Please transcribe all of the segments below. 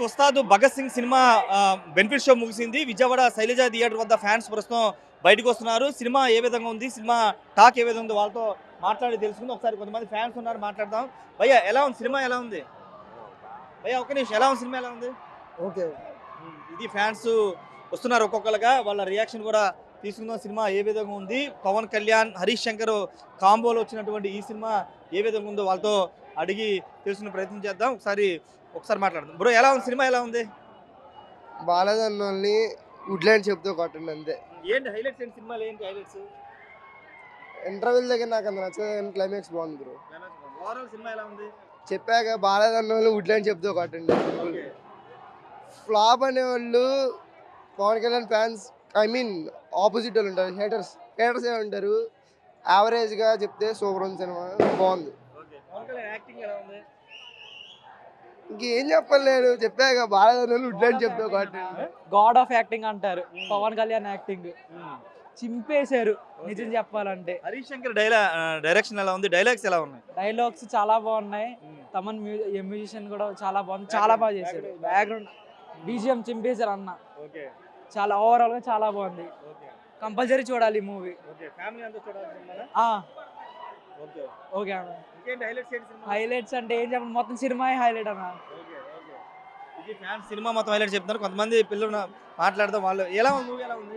Ustaad Bhagat Singh cinema benefit show ముగిసింది. Vijayawada Shailaja theatre వద్ద fans ప్రస్తుతం బయటకు వస్తున్నారు. సినిమా ఏ విధంగా ఉంది, సినిమా టాక్ ఏ విధంగా ఉంది, వాళ్ళతో మాట్లాడి తెలుసుకుందాం. ఒకసారి కొంతమంది ఫ్యాన్స్ ఉన్నారు, మాట్లాడదాం. భయ్యా ఎలా ఉంది సినిమా, ఎలా ఉంది భయ్యా? ఒక్క నిమిషం, ఎలా ఉంది సినిమా, ఎలా ఉంది? ఓకే. ఇది ఫ్యాన్స్ వస్తున్నారు ఒక్కొక్కరుగా, వాళ్ళ రియాక్షన్ కూడా తీసుకుందాం. సినిమా ఏ విధంగా ఉంది, పవన్ కళ్యాణ్ హరీష్ శంకర్ కాంబోలో వచ్చినటువంటి ఈ సినిమా ఏ విధంగా ఉందో వాళ్ళతో అడిగి తెలుసుకునే ప్రయత్నం చేద్దాం. ఒకసారి మాట్లాడదాం. బ్రో ఎలా ఉంది సినిమా, ఎలా ఉంది? బాలదన్నోల్ని వుడ్లాండ్ చెప్తూ కొట్టండి అంతే. ఏంటి హైలైట్స్, ఏంటి సినిమాలో ఏంటి హైలైట్స్? ఇంటర్వెల్ దగ్గర నాకు అంత నచ్చదు, క్లైమాక్స్ బాగుంది బ్రో. ఓవరాల్ సినిమా ఎలా ఉంది? చెప్పాక బాలదన్నోల్ని వుడ్లాండ్ చెప్తూ కొట్టండి. ఫ్లాప్ అనేవాళ్ళు Pawan Kalyan fans, I mean opposite వాళ్ళు ఉంటారు, హేటర్స్ ఏ ఉంటారు. యావరేజ్గా చెప్తే సూపర్ ఉంది సినిమా, బాగుంది. యాక్టింగ్ ఎలా ఉంది? ఇంకేం చెప్పలేడు, చెప్పాక బాలదన్నోళ్ళు వుడ్లాండ్ చెప్తూ కొట్టండి. గాడ్ ఆఫ్ యాక్టింగ్ అంటారు పవన్ కళ్యాణ్ యాక్టింగ్, చింపేశారు నిజం చెప్పాలంటే. హరీష్ శంకర్ డైరెక్షన్ ఎలా ఉంది, డైలాగ్స్ ఎలా ఉన్నాయి? డైలాగ్స్ చాలా బాగున్నాయి. తమన్ మ్యూజిషియన్ కూడా చాలా బాగుంది, చాలా బాగా చేశారు. బ్యాక్గ్రౌండ్ బీజిఎం చింపేశారు అన్న. చాలా ఓవరాల్ గా చాలా బాగుంది. కంపల్సరీ చూడాలి ఈ మూవీ. ఓకే అన్న. హైలైట్స్ అంటే ఏం చెప్పండి, మొత్తం సినిమా హైలైట్ అన్న. ఇది ఫ్యాన్స్ సినిమా మొత్తం హైలైట్ చెప్తున్నారు. కొంతమంది పిల్లలు మాట్లాడదాం, వాళ్ళు ఎలా ఉంది మూవీ, ఎలా ఉంది?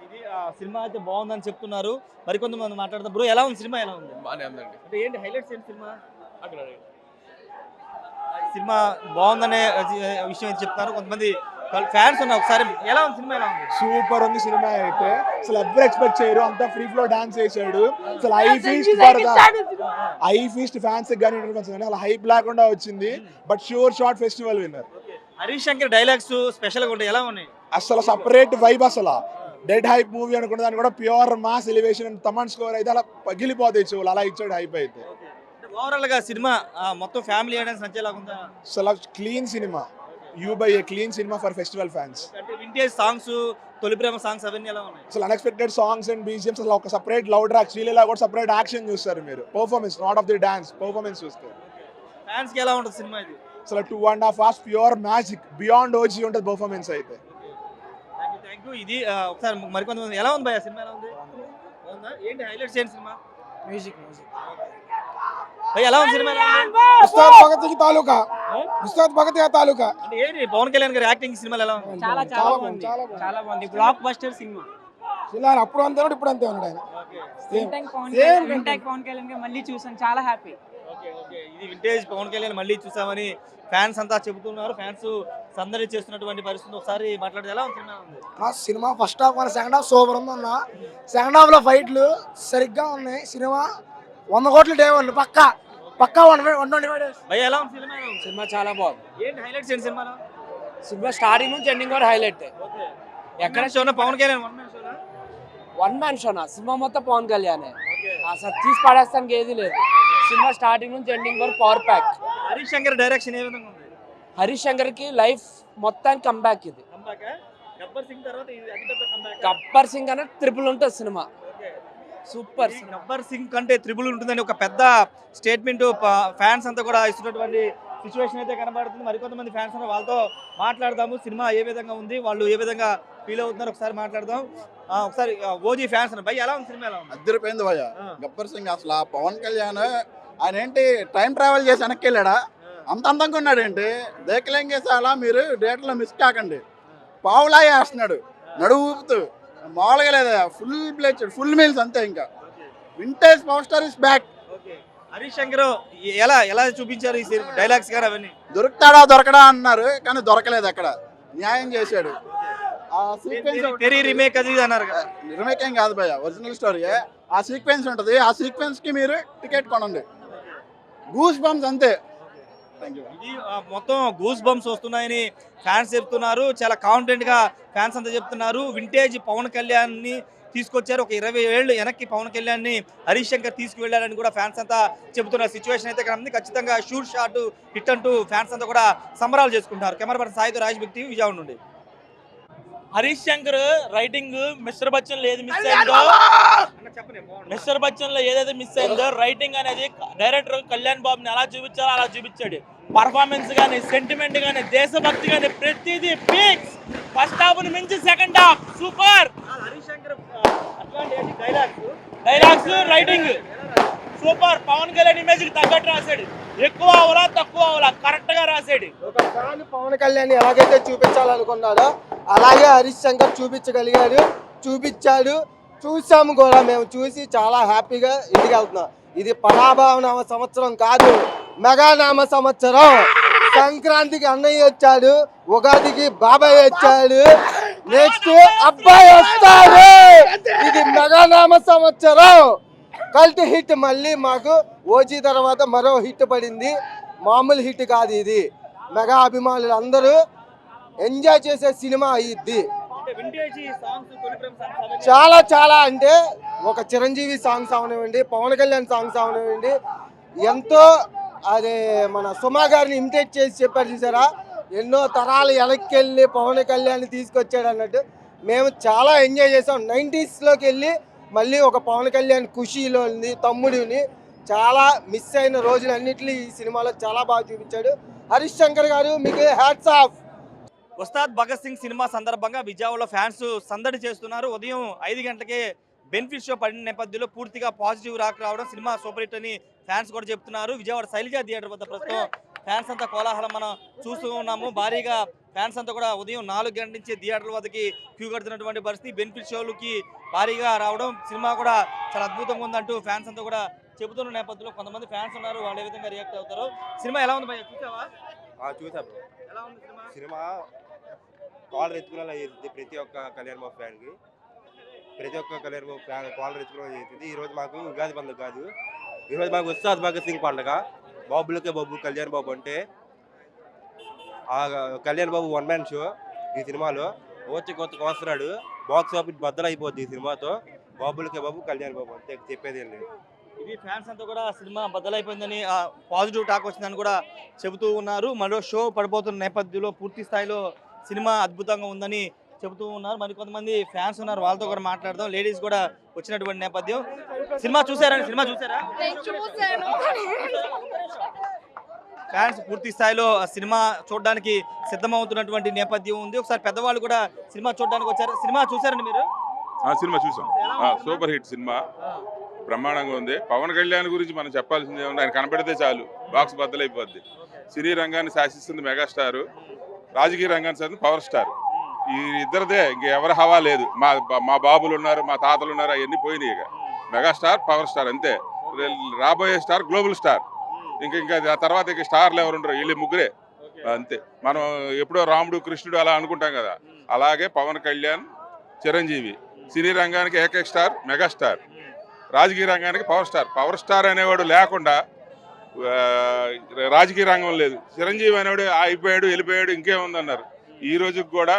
ఇది సినిమా అయితే బాగుందని చెప్తున్నారు. మరికొంతమంది మాట్లాడదాం. బ్రో ఎలా ఉంది సినిమా, ఎలా ఉంది? అంటే ఏంటి హైలైట్స్, ఏంటి సినిమా? సినిమా బాగుందనే విషయం చెప్తున్నారు కొంతమంది ఫ్యాన్స్ ఉన్నారు. ఒకసారి ఎలా ఉంది సినిమా, ఎలా ఉంది? సూపర్ ఉంది సినిమా అయితే, అసలు ఎవరు ఎక్స్పెక్ట్ చేయరు. అంతా ఫ్రీ ఫ్లో డాన్స్ చేశాడు. అసలు ఐ ఫీస్ట్ ఫ్యాన్స్ కానీ అసలు హైప్ లేకుండా వచ్చింది. But sure shot festival winner. Harish Shankar dialogues special గా ఉంటాయి, ఎలా ఉన్నాయి? అసలు సపరేట్ వైబ్. అసలు డెడ్ హైప్ మూవీ అనుకున్న దాన్ని కూడా pure mass elevation. Thaman score అయితే అలా పగిలిపోతాయి చెవులు, అలా ఇచ్చాడు హైప్ అయితే. ఓవరాల్ గా సినిమా మొత్తం ఫ్యామిలీ ఆడియన్స్ నచ్చేలాగా ఉందా? అసలు clean cinema, you by A clean cinema for festival fans. అంటే వింటేజ్ సాంగ్స్, తొలి ప్రేమ సాంగ్స్ అవన్నీ ఎలా ఉన్నాయి? అసలు అన్ఎక్స్పెక్టెడ్ సాంగ్స్ అండ్ బీజిఎమ్స్. అసలు ఒక సపరేట్ లౌడ్ ట్రాక్, శ్రీలీల కూడా సపరేట్ యాక్షన్ చూస్తారు మీరు. Performance, not of the dance, performance చూస్తారు. ఫ్యాన్స్ కి ఎలా ఉంటుంది సినిమా ఇది? అసలు 2.5 hours pure magic, beyond OG ఉంటుంది పర్ఫార్మెన్స్ అయితే. Thank you. ఇది ఒకసారి మరికొంతమంది ఎలా ఉంది భయ్యా సినిమా, ఎలా ఉంది? ఏంటి హైలైట్స్, ఏంటి సినిమా? మ్యూజిక్ భయ్యా ఎలా ఉంది సినిమా, ఎలా ఉంది? ఉస్తాద్ భగత్ సింగ్ తాలూకా, ఉస్తాద్ భగత్ తాలూకా. అంటే ఏంటి పవన్ కళ్యాణ్ గారి యాక్టింగ్ సినిమాలో ఎలా ఉంది? చాలా చాలా బాగుంది, చాలా బాగుంది. Block buster cinema. అప్పుడు అంతే ఉన్నాడు, ఇప్పుడు అంతే ఉన్నాడు ఆయన. పవన్ కళ్యాణ్ గారు మళ్ళీ చూసాను, చాలా హ్యాపీ. ఇది వింటేజ్ పవన్ కళ్యాణ్ మళ్ళీ చూసామని ఫ్యాన్స్ అంతా చెబుతున్నారు. ఫ్యాన్స్ సందడి చేస్తున్నటువంటి పరిస్థితి. ఒకసారి మాట్లాడితే ఎలా ఉంది సినిమా? ఫస్ట్ హాఫ్ మన సెకండ్ హాఫ్ సూపర్ ఉంది అన్న. సెకండ్ హాఫ్ లో ఫైట్లు సరిగ్గా ఉన్నాయి. సినిమా 100 కోట్లు డే ఉంది పక్కా 125 days. భయ్యా ఎలా ఉంది సినిమా? సినిమా చాలా బాగుంది. ఏంటి హైలైట్స్, ఏంటి సినిమాలో? సినిమా స్టార్టింగ్ నుంచి ఎండింగ్ వరకు హైలైట్. ఎక్కడ షోనా పవన్ కళ్యాణ్ వన్ మ్యాన్ షోనా? సినిమా మొత్తం పవన్ కళ్యాణ్. అసలు తీసి పడేస్తానికి ఏది లేదు. సినిమా స్టార్టింగ్ నుంచి ఎండింగ్ వరకు power pack. Harish Shankar direction ఏ విధంగా ఉంది? హరీష్ శంకర్ కి లైఫ్ మొత్తానికి కంబ్యాక్ ఇది. గబ్బర్ సింగ్ తర్వాత ఇది అతిపెద్ద కంబ్యాక్. గబ్బర్ సింగ్ అనేది ట్రిపుల్ ఉంటుంది సినిమా. సూపర్. గబ్బర్ సింగ్ కంటే త్రిబుల్ ఉంటుందని ఒక పెద్ద స్టేట్మెంట్ ఫ్యాన్స్ అంతా కూడా ఇస్తున్నటువంటి సిచ్యువేషన్ అయితే కనబడుతుంది. మరికొంతమంది ఫ్యాన్స్ ఉన్నారు, వాళ్ళతో మాట్లాడదాము. సినిమా ఏ విధంగా ఉంది, వాళ్ళు ఏ విధంగా ఫీల్ అవుతున్నారు ఒకసారి మాట్లాడదాం. ఒకసారి ఓజీ ఫ్యాన్స్ భయ్య ఎలా ఉంది సినిమా, ఎలా ఉంది? అద్దరిపోయింది భయ్య. గబ్బర్ సింగ్ అసలు ఆ పవన్ కళ్యాణ్ ఆయన ఏంటి టైం ట్రావెల్ చేసి వెనక్కి వెళ్ళాడా? అంత అందంగా ఉన్నాడు ఏంటి? దేకలేంగేసి అలా మీరు డేట్లో మిస్ కాకండి. పావులా వేస్తున్నాడు నడువు ఊపుతూ, మామూలుగా లేదా. ఫుల్ ప్లేట్, ఫుల్ మీల్స్ అంతే. ఇంకా vintage power star is back. Harish Shankar ఎలా ఎలా చూపించారు ఈ డైలాగ్స్ కానీ అవన్నీ? దొరుకుతాడా దొరకడా అన్నారు, కానీ దొరకలేదు. అక్కడ న్యాయం చేశాడు. ఆ సీక్వెన్స్ రీమేక్ అది అన్నారు కదా. రీమేక్ ఏం కాదు భయ్య, ఒరిజినల్ స్టోరీ. ఆ సీక్వెన్స్ ఉంటుంది, ఆ సీక్వెన్స్ కి మీరు టికెట్ కొనండి. గూస్ బంప్స్ అంతే. ఇది మొత్తం గూస్ బంప్స్ వస్తున్నాయని ఫ్యాన్స్ చెప్తున్నారు. చాలా కాన్ఫిడెంట్ గా ఫ్యాన్స్ అంతా చెప్తున్నారు. వింటేజ్ పవన్ కళ్యాణ్ ని తీసుకొచ్చారు. ఒక 20 ఏళ్ళు వెనక్కి పవన్ కళ్యాణ్ ని హరీష్ శంకర్ తీసుకువెళ్ళారని కూడా ఫ్యాన్స్ అంతా చెబుతున్న సిచ్యువేషన్ అయితే ఇక్కడ ఉంది. ఖచ్చితంగా షూట్ షాట్ హిట్ అంటూ ఫ్యాన్స్ అంతా కూడా సంబరాలు చేసుకుంటారు. కెమెరా పర్సన్ సాయితో రాజ్ బిగ్ టీవీ విజయవాడ నుండి. హరీష్ శంకర్ రైటింగ్ మిస్టర్ బచ్చన్ లేదు మిస్ అయిందో, మిస్టర్ బచ్చన్ లో ఏదైతే మిస్ అయిందో రైటింగ్ అనేది డైరెక్టర్ కళ్యాణ్ బాబుని ఎలా చూపించాలో అలా చూపించాడు. పర్ఫార్మెన్స్ గానీ, సెంటిమెంట్ గానీ, దేశభక్తి గానీ ప్రతిదీ పీక్స్. ఫస్ట్ హాఫ్ ని మించి second half super. Dialogues writing super. Pawan Kalyan image కి తగ్గట్టు రాశాడు. ఎక్కువ అవలా తక్కువ అవలా కరెక్ట్ గా రాశాడు. ఒక ఫ్యాన్ పవన్ కళ్యాణ్ ఎలాగైతే చూపించాలనుకున్నాడో అలాగే హరీష్ శంకర్ చూపించగలిగాడు, చూపించాడు. చూసాము కూడా, మేము చూసి చాలా హ్యాపీగా ఇంటికి వెళ్తున్నాం. ఇది పరాభావనామ సంవత్సరం కాదు, మెగానామ సంవత్సరం. సంక్రాంతికి అన్నయ్య వచ్చాడు, ఉగాదికి బాబాయ్ వచ్చాడు, నెక్స్ట్ అబ్బాయి వస్తాడు. ఇది మెగానామ సంవత్సరం. కల్ట్ హిట్ మళ్ళీ మాకు ఓజీ తర్వాత మరో హిట్ పడింది. మామూలు హిట్ కాదు ఇది. మెగా అభిమానులు అందరూ ఎంజాయ్ చేసే సినిమా అయ్యిద్ది. చాలా చాలా అంటే ఒక చిరంజీవి సాంగ్స్ అవనివ్వండి, పవన్ కళ్యాణ్ సాంగ్స్ అవనివ్వండి, ఎంతో అదే మన సుమా గారిని ఇమిటేట్ చేసి చెప్పారు చూసారా, ఎన్నో తరాలు వెనక్కి పవన్ కళ్యాణ్ తీసుకొచ్చాడు అన్నట్టు మేము చాలా ఎంజాయ్ చేసాం. 90s వెళ్ళి మళ్ళీ ఒక పవన్ కళ్యాణ్ ఖుషీలో ఉంది, తమ్ముడిని చాలా మిస్ అయిన రోజులన్నింటినీ ఈ సినిమాలో చాలా బాగా చూపించాడు. హరీష్ శంకర్ గారు మీకు hats off. Ustaad Bhagat Singh cinema సందర్భంగా విజయవాడలో ఫ్యాన్స్ సందడి చేస్తున్నారు. ఉదయం 5 గంటలకే బెనిఫిట్ షో పడిన నేపథ్యంలో పూర్తిగా పాజిటివ్ రావడం సినిమా సూపర్ హిట్ అని ఫ్యాన్స్ కూడా చెప్తున్నారు. విజయవాడ శైలజ థియేటర్ వద్ద ప్రస్తుతం ఫ్యాన్స్ అంతా కోలాహలం మనం చూస్తూ ఉన్నాము. భారీగా ఫ్యాన్స్ అంతా కూడా ఉదయం 4 గంటల నుంచి థియేటర్ల వద్దకి క్యూ కడుతున్నటువంటి పరిస్థితి. బెనిఫిట్ షోలకి భారీగా రావడం, సినిమా కూడా చాలా అద్భుతంగా ఉందంటూ ఫ్యాన్స్ అంతా కూడా చెబుతున్న నేపథ్యంలో కొంతమంది ఫ్యాన్స్ ఉన్నారు, వాళ్ళు ఏ విధంగా రియాక్ట్ అవుతారు. సినిమా ఎలా ఉంది భయ్యా, చూసావా? చూసా. ఎలా ఉంది సినిమా కాలర్ ఎత్తుకునేలా చేస్తుంది ప్రతి ఒక్క కళ్యాణ్ బాబు ఫ్యాన్కి. ప్రతి ఒక్క కళ్యాణ్ బాబు ఫ్యాన్ కాలర్ ఎత్తుకునేలా చేస్తుంది. ఈరోజు మాకు ఉగాది పండుగ కాదు, ఈరోజు మాకు ఉస్తాద్ భగత్ సింగ్ పండుగ. బాబులకే బాబు కళ్యాణ్ బాబు అంటే ఆ Kalyan Babu one man show. ఈ సినిమాలో కొత్తగా వస్తున్నాడు, బాక్స్ ఆఫీస్ బద్దలైపోద్ది ఈ సినిమాతో. బాబులకే బాబు కళ్యాణ్ బాబు అంతే, చెప్పేది ఏం లేదు. ఇది ఫ్యాన్స్ అంతా కూడా సినిమా బద్దలైపోయిందని పాజిటివ్ టాక్ వచ్చిందని కూడా చెబుతూ ఉన్నారు. మరో షో పడిపోతున్న నేపథ్యంలో పూర్తి స్థాయిలో సినిమా అద్భుతంగా ఉందని చెబుతూ ఉన్నారు. మరి కొంతమంది ఫ్యాన్స్ ఉన్నారు, వాళ్ళతో కూడా మాట్లాడదాం. లేడీస్ కూడా వచ్చినటువంటి నేపథ్యం. సినిమా చూసారండి? సినిమా చూసారా? ఫ్యాన్స్ పూర్తి స్థాయిలో సినిమా చూడడానికి సిద్ధమవుతున్నటువంటి నేపథ్యం ఉంది. ఒకసారి పెద్దవాళ్ళు కూడా సినిమా చూడడానికి వచ్చారు. సినిమా చూసారండి మీరు? సినిమా చూసాం. సూపర్ హిట్ సినిమా, బ్రహ్మాండంగా ఉంది. పవన్ కళ్యాణ్ గురించి మనం చెప్పాల్సింది ఏముంది, ఆయన కనపడితే చాలు బాక్స్ బద్దలైపోద్ది. సినీ రంగాన్ని శాసిస్తుంది మెగాస్టార్, రాజకీయ రంగాన్ని శాసిస్తుంది పవర్ స్టార్. ఈ ఇద్దరిదే, ఇంకెవరి హవా లేదు. మా బాబులు ఉన్నారు, మా తాతలు ఉన్నారు, అవన్నీ పోయినాయి. ఇక మెగాస్టార్, పవర్ స్టార్ అంతే. రాబోయే స్టార్ గ్లోబల్ స్టార్. ఇంకా ఆ తర్వాత ఇక స్టార్లు ఎవరు ఉండరు, వీళ్ళు ముగ్గురే అంతే. మనం ఎప్పుడో రాముడు కృష్ణుడు అలా అనుకుంటాం కదా, అలాగే పవన్ కళ్యాణ్, చిరంజీవి. సినీ రంగానికి ఏకైక స్టార్ మెగాస్టార్, రాజకీయ రంగానికి పవర్ స్టార్. పవర్ స్టార్ అనేవాడు లేకుండా రాజకీయ రంగం లేదు. చిరంజీవి అనేవాడు అయిపోయాడు, వెళ్ళిపోయాడు, ఇంకేముందన్నారు. ఈ రోజుకి కూడా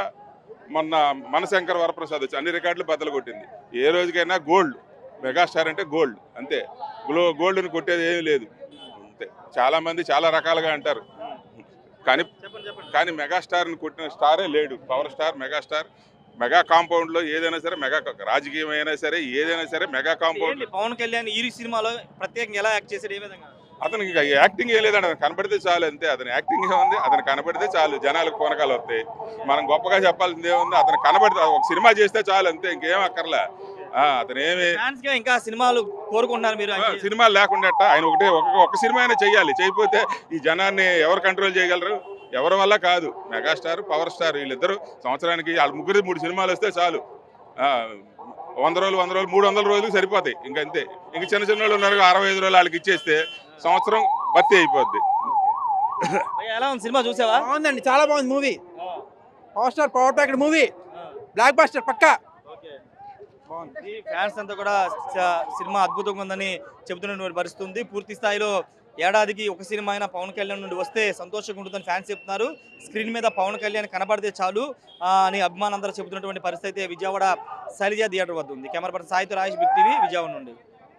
మొన్న మనశంకర్ వరప్రసాద్ వచ్చి అన్ని రికార్డులు బద్దలు కొట్టింది. ఏ రోజుకైనా గోల్డ్, మెగాస్టార్ అంటే గోల్డ్ అంతే. గోల్డ్ని కొట్టేది ఏమీ లేదు అంతే. చాలా మంది చాలా రకాలుగా అంటారు, కానీ మెగాస్టార్ని కొట్టిన స్టారే లేడు. Power star, megastar. Mega compound లో ఏదైనా సరే, మెగా రాజకీయం అయినా సరే, ఏదైనా సరే మెగా కాంపౌండ్. పవన్ కళ్యాణ్ ఈ సినిమాలో ప్రత్యేకంగా ఎలా యాక్ట్ చేశాడు, ఏ విధంగా? అతనికి యాక్టింగ్ ఏ లేదండి, అతను కనపడితే చాలు అంతే. అతను యాక్టింగ్ ఏముంది, అతను కనపడితే చాలు, జనాలకు కొనకాలు వస్తాయి. మనం గొప్పగా చెప్పాల్సింది ఏముంది, అతను కనపడితే ఒక సినిమా చేస్తే చాలు అంతే, ఇంకేం అక్కర్లే. అతను ఏమి ఇంకా సినిమాలు కోరుకుంటున్నారు మీరు? సినిమాలు లేకుండా ఆయన ఒక సినిమా అయినా చెయ్యాలి. చేయకపోతే ఈ జనాన్ని ఎవరు కంట్రోల్ చేయగలరు? ఎవరి వల్ల కాదు. మెగాస్టార్, పవర్ స్టార్ వీళ్ళిద్దరు సంవత్సరానికి వాళ్ళ ముగ్గురు 3 సినిమాలు వస్తే చాలు. 100 రోజులు 300 రోజులు సరిపోతాయి. ఇంకంతే. ఇంక చిన్న వాళ్ళు ఉన్నారు, 65 రోజులు వాళ్ళకి ఇచ్చేస్తే సంవత్సరం భర్తీ అయిపోద్ది. ఎలా ఉంది సినిమా, చూసావా? బాగుందండి, చాలా బాగుంది movie. Power star, power packed movie, blockbuster పక్కా. ఫ్యాన్స్ అంతా కూడా సినిమా అద్భుతంగా ఉందని చెబుతున్నటువంటి పరిస్థితి ఉంది. పూర్తి స్థాయిలో ఏడాదికి ఒక సినిమా అయినా పవన్ కళ్యాణ్ నుండి వస్తే సంతోషంగా ఉంటుందని ఫ్యాన్స్ చెప్తున్నారు. స్క్రీన్ మీద పవన్ కళ్యాణ్ కనబడితే చాలు అని అభిమానులందరూ చెబుతున్నటువంటి పరిస్థితి విజయవాడ శైలజ థియేటర్ వద్ద ఉంది. కెమెరా పర్సన్ సాయితో రాజేష్, బిగ్ టీవీ, విజయవాడ నుండి.